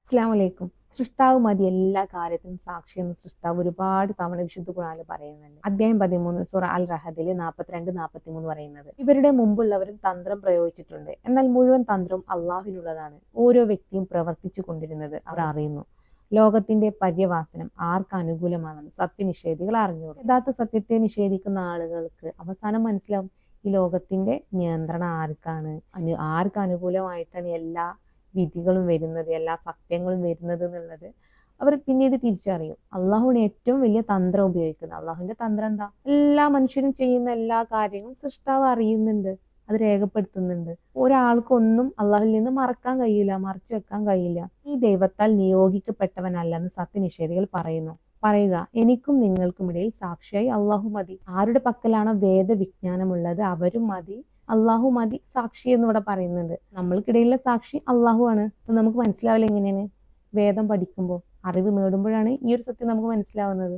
അസ്സലാമു അലൈക്കും. സൃഷ്ടാവ് മതി എല്ലാ കാര്യത്തിനും സാക്ഷിയെന്ന് സൃഷ്ടാവ് ഒരുപാട് തവണ വിശുദ്ധ ഖുർആനിൽ പറയുന്നുണ്ട്. അധ്യായം 13 സൂറ അൽ റഹദില് 42, 43 പറയുന്നത്. ഇവരുടെ മുമ്പുള്ളവരും തന്ത്രം പ്രയോഗിച്ചിട്ടുണ്ട്, എന്നാൽ മുഴുവൻ തന്ത്രവും അള്ളാഹുവിനുള്ളതാണ്. ഓരോ വ്യക്തിയും പ്രവർത്തിച്ചു കൊണ്ടിരുന്നത് അവർ അറിയുന്നു. ലോകത്തിന്റെ പര്യവാസനം ആർക്ക് അനുകൂലമാണെന്ന് സത്യനിഷേധികൾ അറിഞ്ഞു. യഥാർത്ഥ സത്യത്തെ നിഷേധിക്കുന്ന ആളുകൾക്ക് അവസാനം മനസ്സിലാവും ഈ ലോകത്തിന്റെ നിയന്ത്രണം ആർക്കാണ്, ആർക്ക് അനുകൂലമായിട്ടാണ് എല്ലാ വിധികളും വരുന്നത്, എല്ലാ സത്യങ്ങളും വരുന്നത് എന്നുള്ളത് അവർ പിന്നീട് തിരിച്ചറിയും. അള്ളാഹുവിന് ഏറ്റവും വലിയ തന്ത്രം ഉപയോഗിക്കുന്നത്. അള്ളാഹുവിന്റെ തന്ത്രം എന്താ? എല്ലാ മനുഷ്യരും ചെയ്യുന്ന എല്ലാ കാര്യങ്ങളും സൃഷ്ടാവ് അറിയുന്നുണ്ട്, അത് രേഖപ്പെടുത്തുന്നുണ്ട്. ഒരാൾക്കൊന്നും അള്ളാഹുവിൽ നിന്ന് മറക്കാൻ കഴിയില്ല, മറച്ചു വെക്കാൻ കഴിയില്ല. ഈ ദൈവത്താൽ നിയോഗിക്കപ്പെട്ടവനല്ലെന്ന് സത്യനിഷേധികൾ പറയുക, എനിക്കും നിങ്ങൾക്കും ഇടയിൽ സാക്ഷിയായി അള്ളാഹു മതി. ആരുടെ പക്കലാണോ വേദവിജ്ഞാനമുള്ളത് അവരും മതി, അള്ളാഹു മതി സാക്ഷി എന്ന് ഇവിടെ പറയുന്നുണ്ട്. നമ്മൾക്കിടയിലുള്ള സാക്ഷി അള്ളാഹു ആണ്. അപ്പൊ നമുക്ക് മനസ്സിലാവില്ല എങ്ങനെയാണ്? വേദം പഠിക്കുമ്പോൾ, അറിവ് നേടുമ്പോഴാണ് ഈ ഒരു സത്യം നമുക്ക് മനസ്സിലാവുന്നത്.